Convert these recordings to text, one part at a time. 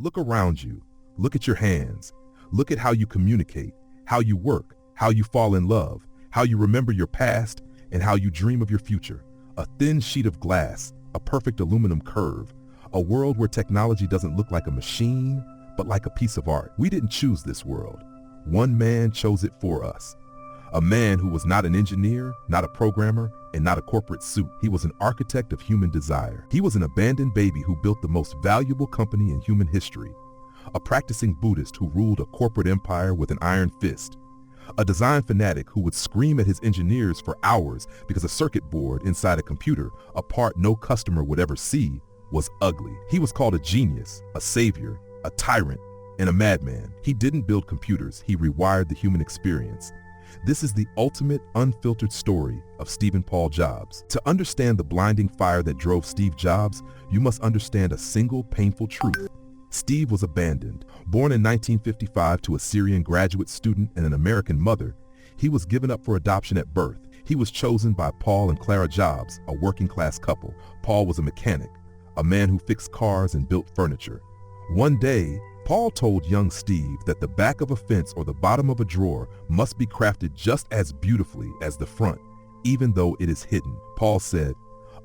Look around you. Look at your hands. Look at how you communicate, how you work, how you fall in love, how you remember your past, and how you dream of your future. A thin sheet of glass, a perfect aluminum curve, a world where technology doesn't look like a machine, but like a piece of art. We didn't choose this world. One man chose it for us. A man who was not an engineer, not a programmer, and not a corporate suit. He was an architect of human desire. He was an abandoned baby who built the most valuable company in human history. A practicing Buddhist who ruled a corporate empire with an iron fist. A design fanatic who would scream at his engineers for hours because a circuit board inside a computer, a part no customer would ever see, was ugly. He was called a genius, a savior, a tyrant, and a madman. He didn't build computers, he rewired the human experience. This is the ultimate unfiltered story of Stephen Paul Jobs. To understand the blinding fire that drove Steve Jobs, you must understand a single painful truth. Steve was abandoned. Born in 1955 to a Syrian graduate student and an American mother, he was given up for adoption at birth. He was chosen by Paul and Clara Jobs, a working-class couple. Paul was a mechanic, a man who fixed cars and built furniture. One day, Paul told young Steve that the back of a fence or the bottom of a drawer must be crafted just as beautifully as the front, even though it is hidden. Paul said,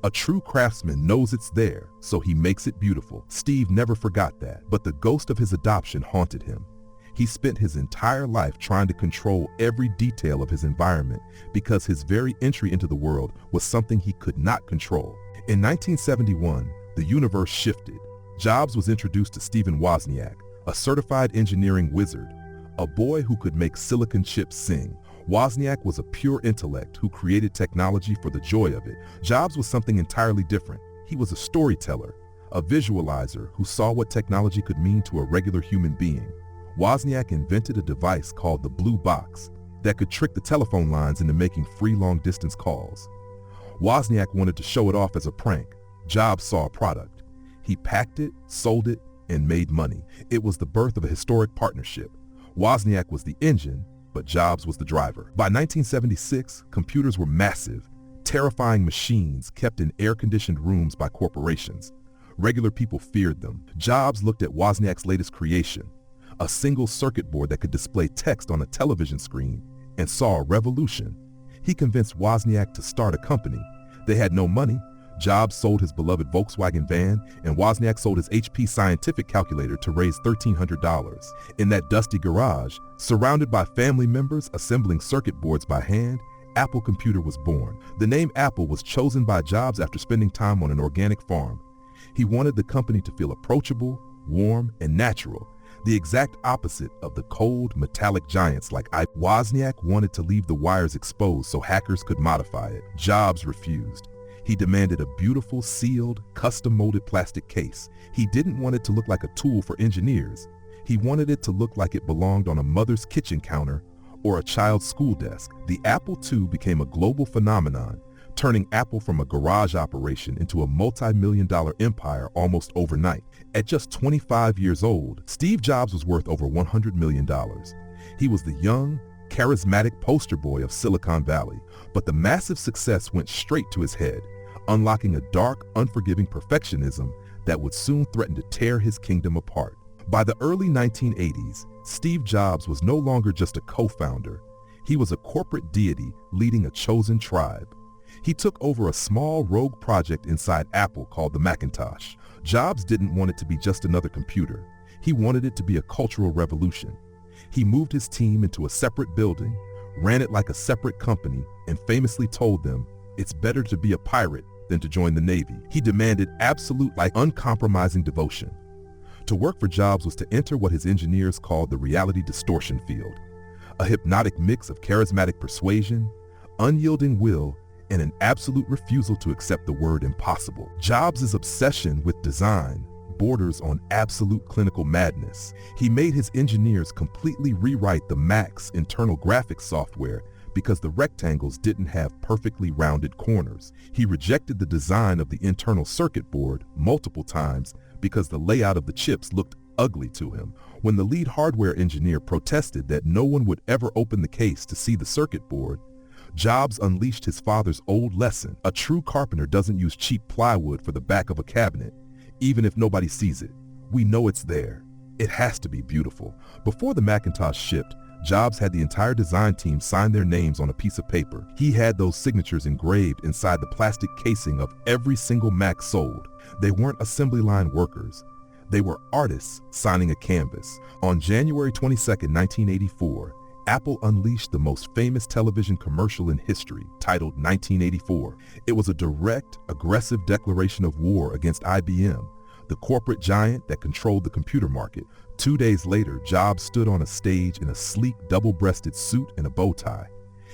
"A true craftsman knows it's there, so he makes it beautiful." Steve never forgot that, but the ghost of his adoption haunted him. He spent his entire life trying to control every detail of his environment because his very entry into the world was something he could not control. In 1971, the universe shifted. Jobs was introduced to Stephen Wozniak, a certified engineering wizard, a boy who could make silicon chips sing. Wozniak was a pure intellect who created technology for the joy of it. Jobs was something entirely different. He was a storyteller, a visualizer who saw what technology could mean to a regular human being. Wozniak invented a device called the blue box that could trick the telephone lines into making free long-distance calls. Wozniak wanted to show it off as a prank. Jobs saw a product. He packed it, sold it, and made money. It was the birth of a historic partnership. Wozniak was the engine, but Jobs was the driver. By 1976, computers were massive, terrifying machines kept in air-conditioned rooms by corporations. Regular people feared them. Jobs looked at Wozniak's latest creation, a single circuit board that could display text on a television screen, and saw a revolution. He convinced Wozniak to start a company. They had no money. Jobs sold his beloved Volkswagen van, and Wozniak sold his HP Scientific calculator to raise $1,300. In that dusty garage, surrounded by family members assembling circuit boards by hand, Apple Computer was born. The name Apple was chosen by Jobs after spending time on an organic farm. He wanted the company to feel approachable, warm, and natural, the exact opposite of the cold, metallic giants like Wozniak wanted to leave the wires exposed so hackers could modify it. Jobs refused. He demanded a beautiful, sealed, custom-molded plastic case. He didn't want it to look like a tool for engineers. He wanted it to look like it belonged on a mother's kitchen counter or a child's school desk. The Apple II became a global phenomenon, turning Apple from a garage operation into a multi-million-dollar empire almost overnight. At just 25 years old, Steve Jobs was worth over $100 million. He was the young, charismatic poster boy of Silicon Valley, but the massive success went straight to his head, unlocking a dark, unforgiving perfectionism that would soon threaten to tear his kingdom apart. By the early 1980s, Steve Jobs was no longer just a co-founder. He was a corporate deity leading a chosen tribe. He took over a small rogue project inside Apple called the Macintosh. Jobs didn't want it to be just another computer. He wanted it to be a cultural revolution. He moved his team into a separate building, ran it like a separate company, and famously told them, "It's better to be a pirate than to join the Navy." He demanded absolute, uncompromising devotion. To work for Jobs was to enter what his engineers called the reality distortion field, a hypnotic mix of charismatic persuasion, unyielding will, and an absolute refusal to accept the word impossible. Jobs' obsession with design borders on absolute clinical madness. He made his engineers completely rewrite the Mac's internal graphics software because the rectangles didn't have perfectly rounded corners. He rejected the design of the internal circuit board multiple times because the layout of the chips looked ugly to him. When the lead hardware engineer protested that no one would ever open the case to see the circuit board, Jobs unleashed his father's old lesson: a true carpenter doesn't use cheap plywood for the back of a cabinet. Even if nobody sees it, we know it's there. It has to be beautiful. Before the Macintosh shipped, Jobs had the entire design team sign their names on a piece of paper. He had those signatures engraved inside the plastic casing of every single Mac sold. They weren't assembly line workers. They were artists signing a canvas. On January 22, 1984, Apple unleashed the most famous television commercial in history, titled 1984. It was a direct, aggressive declaration of war against IBM, the corporate giant that controlled the computer market. 2 days later, Jobs stood on a stage in a sleek, double-breasted suit and a bow tie.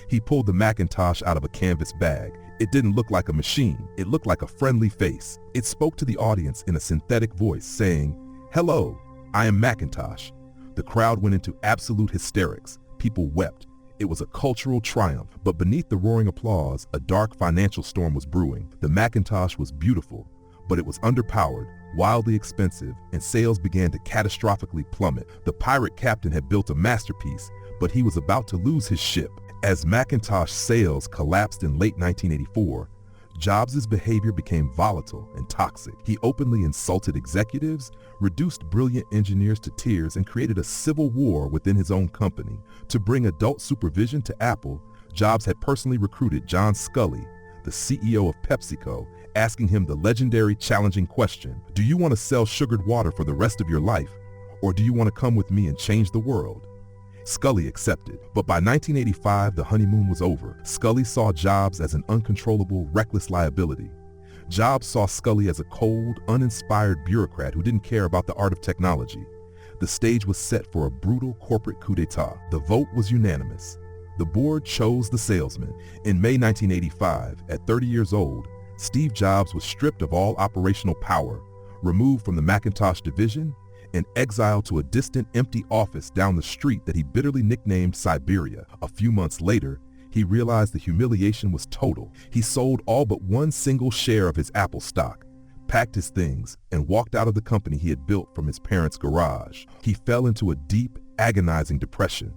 He pulled the Macintosh out of a canvas bag. It didn't look like a machine. It looked like a friendly face. It spoke to the audience in a synthetic voice, saying, "Hello, I am Macintosh." The crowd went into absolute hysterics. People wept. It was a cultural triumph, but beneath the roaring applause, a dark financial storm was brewing. The Macintosh was beautiful, but it was underpowered, wildly expensive, and sales began to catastrophically plummet. The pirate captain had built a masterpiece, but he was about to lose his ship. As Macintosh sales collapsed in late 1984, Jobs' behavior became volatile and toxic. He openly insulted executives, reduced brilliant engineers to tears, and created a civil war within his own company. To bring adult supervision to Apple, Jobs had personally recruited John Sculley, the CEO of PepsiCo, asking him the legendary challenging question, "Do you want to sell sugared water for the rest of your life, or do you want to come with me and change the world?" Sculley accepted, but by 1985 the honeymoon was over. Sculley saw Jobs as an uncontrollable, reckless liability. Jobs saw Sculley as a cold, uninspired bureaucrat who didn't care about the art of technology. The stage was set for a brutal corporate coup d'etat. The vote was unanimous. The board chose the salesman. In May 1985, at 30 years old, Steve Jobs was stripped of all operational power, removed from the Macintosh division, and exiled to a distant, empty office down the street that he bitterly nicknamed Siberia. A few months later, he realized the humiliation was total. He sold all but one single share of his Apple stock, packed his things, and walked out of the company he had built from his parents' garage. He fell into a deep, agonizing depression.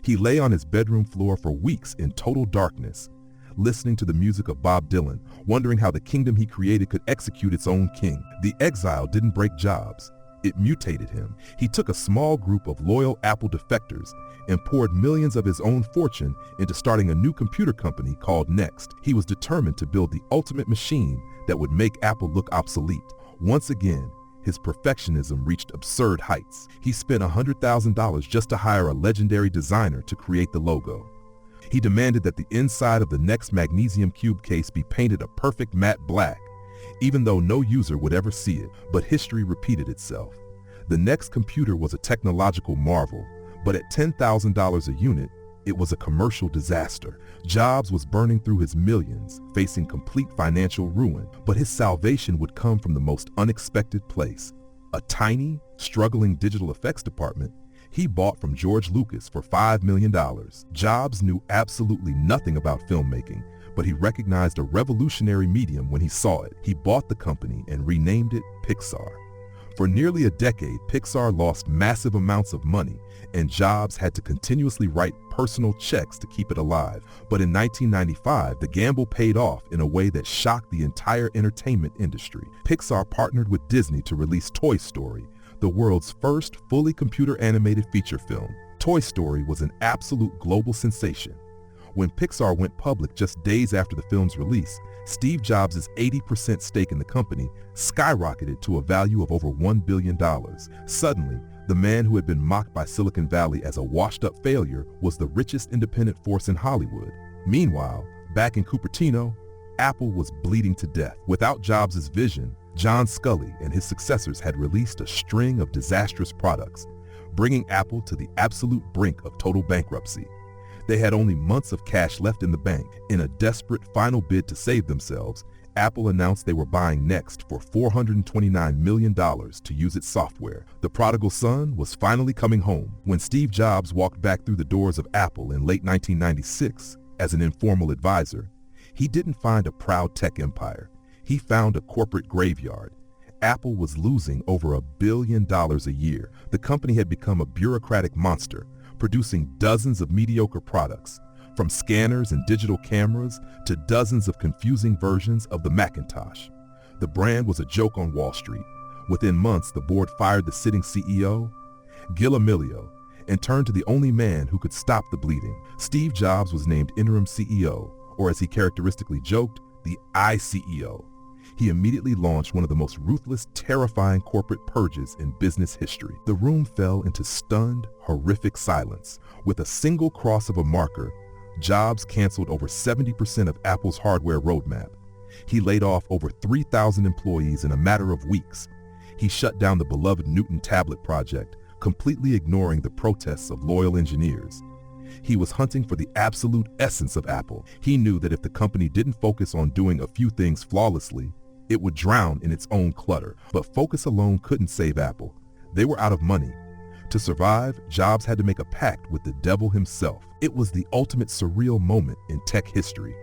He lay on his bedroom floor for weeks in total darkness, listening to the music of Bob Dylan, wondering how the kingdom he created could execute its own king. The exile didn't break Jobs. It mutated him. He took a small group of loyal Apple defectors and poured millions of his own fortune into starting a new computer company called Next. He was determined to build the ultimate machine that would make Apple look obsolete. Once again, his perfectionism reached absurd heights. He spent $100,000 just to hire a legendary designer to create the logo. He demanded that the inside of the Next magnesium cube case be painted a perfect matte black, even though no user would ever see it. But history repeated itself. The Next computer was a technological marvel, but at $10,000 a unit, it was a commercial disaster. Jobs was burning through his millions, facing complete financial ruin, but his salvation would come from the most unexpected place. A tiny, struggling digital effects department he bought from George Lucas for $5 million. Jobs knew absolutely nothing about filmmaking, but he recognized a revolutionary medium when he saw it. He bought the company and renamed it Pixar. For nearly a decade, Pixar lost massive amounts of money, and Jobs had to continuously write personal checks to keep it alive. But in 1995, the gamble paid off in a way that shocked the entire entertainment industry. Pixar partnered with Disney to release Toy Story, the world's first fully computer-animated feature film. Toy Story was an absolute global sensation. When Pixar went public just days after the film's release, Steve Jobs' 80% stake in the company skyrocketed to a value of over $1 billion. Suddenly, the man who had been mocked by Silicon Valley as a washed-up failure was the richest independent force in Hollywood. Meanwhile, back in Cupertino, Apple was bleeding to death. Without Jobs' vision, John Sculley and his successors had released a string of disastrous products, bringing Apple to the absolute brink of total bankruptcy. They had only months of cash left in the bank. In a desperate final bid to save themselves, Apple announced they were buying Next for $429 million to use its software. The prodigal son was finally coming home. When Steve Jobs walked back through the doors of Apple in late 1996 as an informal advisor, he didn't find a proud tech empire. He found a corporate graveyard. Apple was losing over $1 billion a year. The company had become a bureaucratic monster, producing dozens of mediocre products, from scanners and digital cameras to dozens of confusing versions of the Macintosh. The brand was a joke on Wall Street. Within months, the board fired the sitting CEO, Gil Amelio, and turned to the only man who could stop the bleeding. Steve Jobs was named interim CEO, or as he characteristically joked, the ICEO. He immediately launched one of the most ruthless, terrifying corporate purges in business history. The room fell into stunned, horrific silence. With a single cross of a marker, Jobs canceled over 70% of Apple's hardware roadmap. He laid off over 3,000 employees in a matter of weeks. He shut down the beloved Newton tablet project, completely ignoring the protests of loyal engineers. He was hunting for the absolute essence of Apple. He knew that if the company didn't focus on doing a few things flawlessly, it would drown in its own clutter. But focus alone couldn't save Apple. They were out of money. To survive, Jobs had to make a pact with the devil himself. It was the ultimate surreal moment in tech history.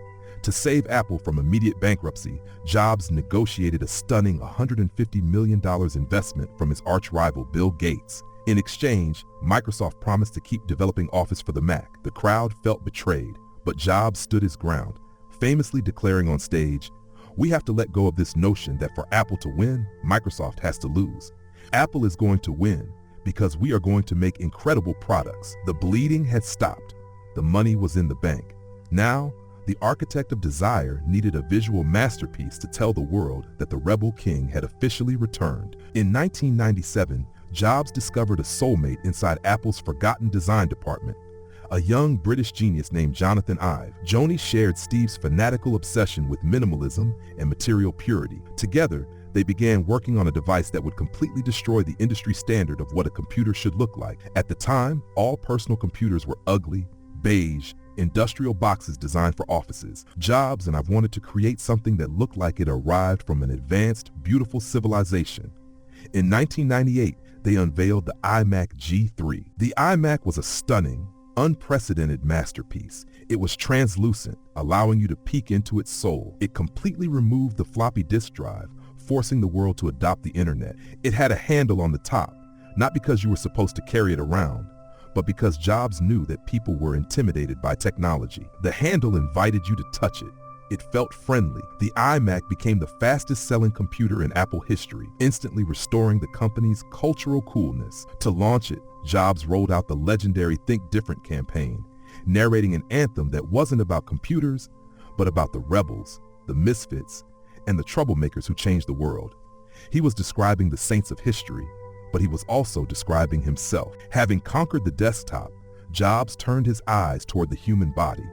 To save Apple from immediate bankruptcy, Jobs negotiated a stunning $150 million investment from his arch-rival Bill Gates. In exchange, Microsoft promised to keep developing Office for the Mac. The crowd felt betrayed, but Jobs stood his ground, famously declaring on stage, "We have to let go of this notion that for Apple to win, Microsoft has to lose. Apple is going to win because we are going to make incredible products." The bleeding had stopped. The money was in the bank. Now, the architect of desire needed a visual masterpiece to tell the world that the rebel king had officially returned. In 1997, Jobs discovered a soulmate inside Apple's forgotten design department, a young British genius named Jonathan Ive. Joni shared Steve's fanatical obsession with minimalism and material purity. Together, they began working on a device that would completely destroy the industry standard of what a computer should look like. At the time, all personal computers were ugly, beige, industrial boxes designed for offices. Jobs and I wanted to create something that looked like it arrived from an advanced, beautiful civilization. In 1998, they unveiled the iMac G3. The iMac was a stunning, unprecedented masterpiece. It was translucent, allowing you to peek into its soul. It completely removed the floppy disk drive, forcing the world to adopt the internet. It had a handle on the top, not because you were supposed to carry it around, but because Jobs knew that people were intimidated by technology. The handle invited you to touch it. It felt friendly. The iMac became the fastest-selling computer in Apple history, instantly restoring the company's cultural coolness. To launch it, Jobs rolled out the legendary Think Different campaign, narrating an anthem that wasn't about computers, but about the rebels, the misfits, and the troublemakers who changed the world. He was describing the saints of history, but he was also describing himself. Having conquered the desktop, Jobs turned his eyes toward the human body.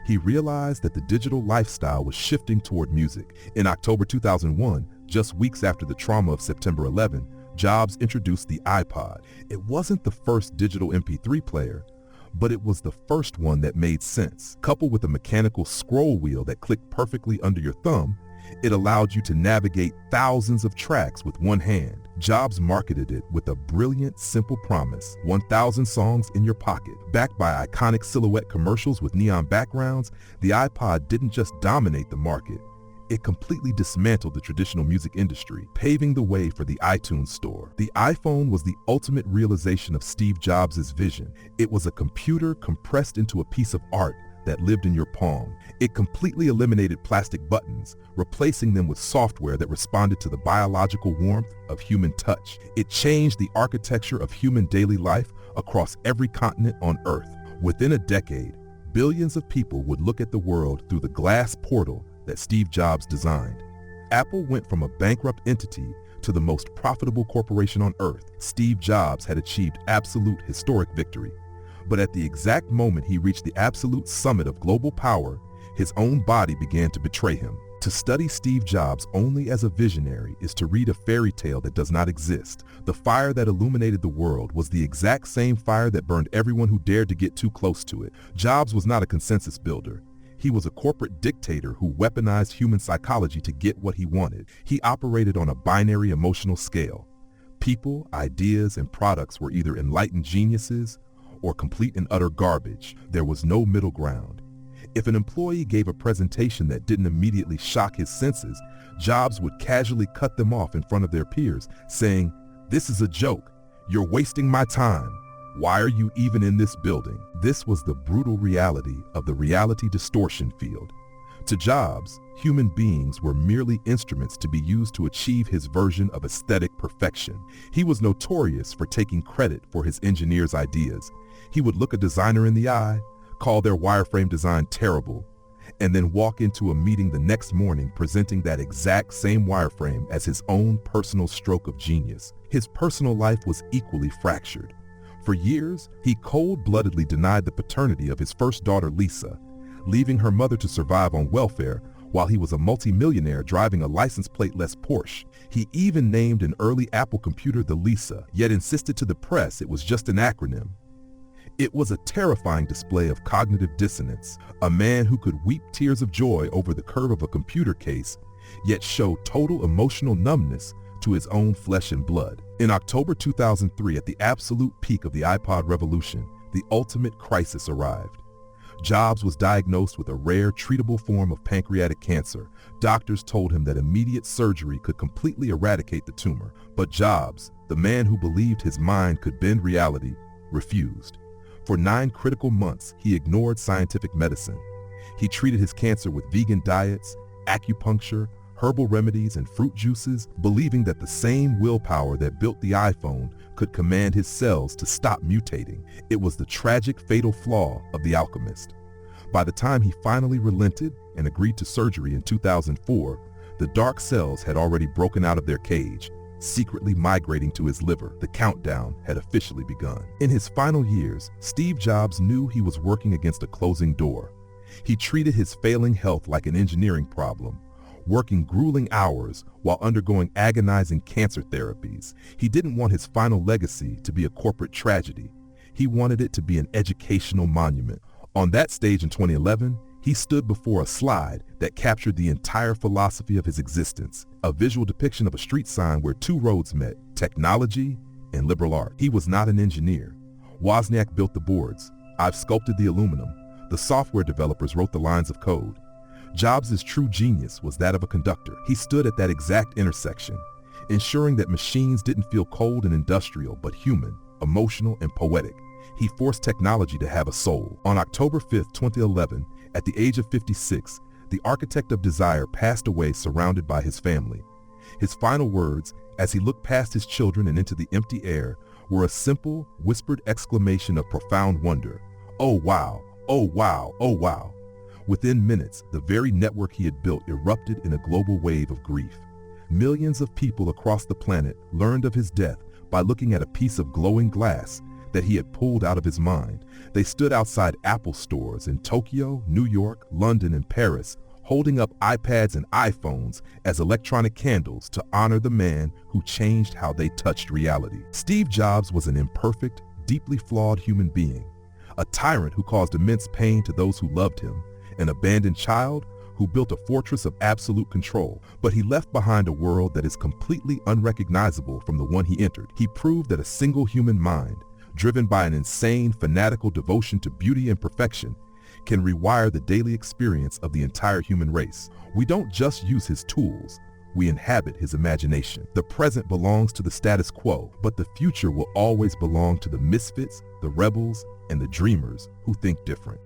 He realized that the digital lifestyle was shifting toward music. In October 2001, just weeks after the trauma of September 11, Jobs introduced the iPod. It wasn't the first digital MP3 player, but it was the first one that made sense. Coupled with a mechanical scroll wheel that clicked perfectly under your thumb, it allowed you to navigate thousands of tracks with one hand. Jobs marketed it with a brilliant, simple promise: 1,000 songs in your pocket. Backed by iconic silhouette commercials with neon backgrounds, the iPod didn't just dominate the market. It completely dismantled the traditional music industry, paving the way for the iTunes Store. The iPhone was the ultimate realization of Steve Jobs' vision. It was a computer compressed into a piece of art that lived in your palm. It completely eliminated plastic buttons, replacing them with software that responded to the biological warmth of human touch. It changed the architecture of human daily life across every continent on Earth. Within a decade, billions of people would look at the world through the glass portal that Steve Jobs designed. Apple went from a bankrupt entity to the most profitable corporation on Earth. Steve Jobs had achieved absolute historic victory. But at the exact moment he reached the absolute summit of global power, his own body began to betray him. To study Steve Jobs only as a visionary is to read a fairy tale that does not exist. The fire that illuminated the world was the exact same fire that burned everyone who dared to get too close to it. Jobs was not a consensus builder. He was a corporate dictator who weaponized human psychology to get what he wanted. He operated on a binary emotional scale. People, ideas, and products were either enlightened geniuses or complete and utter garbage. There was no middle ground. If an employee gave a presentation that didn't immediately shock his senses, Jobs would casually cut them off in front of their peers, saying, "This is a joke. You're wasting my time. Why are you even in this building?" This was the brutal reality of the reality distortion field. To Jobs, human beings were merely instruments to be used to achieve his version of aesthetic perfection. He was notorious for taking credit for his engineers' ideas. He would look a designer in the eye, call their wireframe design terrible, and then walk into a meeting the next morning presenting that exact same wireframe as his own personal stroke of genius. His personal life was equally fractured. For years, he cold-bloodedly denied the paternity of his first daughter, Lisa, leaving her mother to survive on welfare while he was a multimillionaire driving a license plate-less Porsche. He even named an early Apple computer the Lisa, yet insisted to the press it was just an acronym. It was a terrifying display of cognitive dissonance, a man who could weep tears of joy over the curve of a computer case, yet show total emotional numbness to his own flesh and blood. In October 2003, at the absolute peak of the iPod revolution, the ultimate crisis arrived. Jobs was diagnosed with a rare, treatable form of pancreatic cancer. Doctors told him that immediate surgery could completely eradicate the tumor. But Jobs, the man who believed his mind could bend reality, refused. For 9 critical months, he ignored scientific medicine. He treated his cancer with vegan diets, acupuncture, herbal remedies, and fruit juices, believing that the same willpower that built the iPhone could command his cells to stop mutating. It was the tragic, fatal flaw of The Alchemist. By the time he finally relented and agreed to surgery in 2004, the dark cells had already broken out of their cage, secretly migrating to his liver. The countdown had officially begun. In his final years, Steve Jobs knew he was working against a closing door. He treated his failing health like an engineering problem, working grueling hours while undergoing agonizing cancer therapies. He didn't want his final legacy to be a corporate tragedy. He wanted it to be an educational monument. On that stage in 2011, he stood before a slide that captured the entire philosophy of his existence, a visual depiction of a street sign where 2 roads met, technology and liberal art. He was not an engineer. Wozniak built the boards. I've sculpted the aluminum. The software developers wrote the lines of code. Jobs' true genius was that of a conductor. He stood at that exact intersection, ensuring that machines didn't feel cold and industrial, but human, emotional, and poetic. He forced technology to have a soul. On October 5, 2011, at the age of 56, the architect of desire passed away surrounded by his family. His final words, as he looked past his children and into the empty air, were a simple, whispered exclamation of profound wonder. Oh wow, oh wow, oh wow. Within minutes, the very network he had built erupted in a global wave of grief. Millions of people across the planet learned of his death by looking at a piece of glowing glass that he had pulled out of his mind. They stood outside Apple stores in Tokyo, New York, London, and Paris, holding up iPads and iPhones as electronic candles to honor the man who changed how they touched reality. Steve Jobs was an imperfect, deeply flawed human being, a tyrant who caused immense pain to those who loved him, an abandoned child who built a fortress of absolute control, but he left behind a world that is completely unrecognizable from the one he entered. He proved that a single human mind, driven by an insane, fanatical devotion to beauty and perfection, can rewire the daily experience of the entire human race. We don't just use his tools, we inhabit his imagination. The present belongs to the status quo, but the future will always belong to the misfits, the rebels, and the dreamers who think different.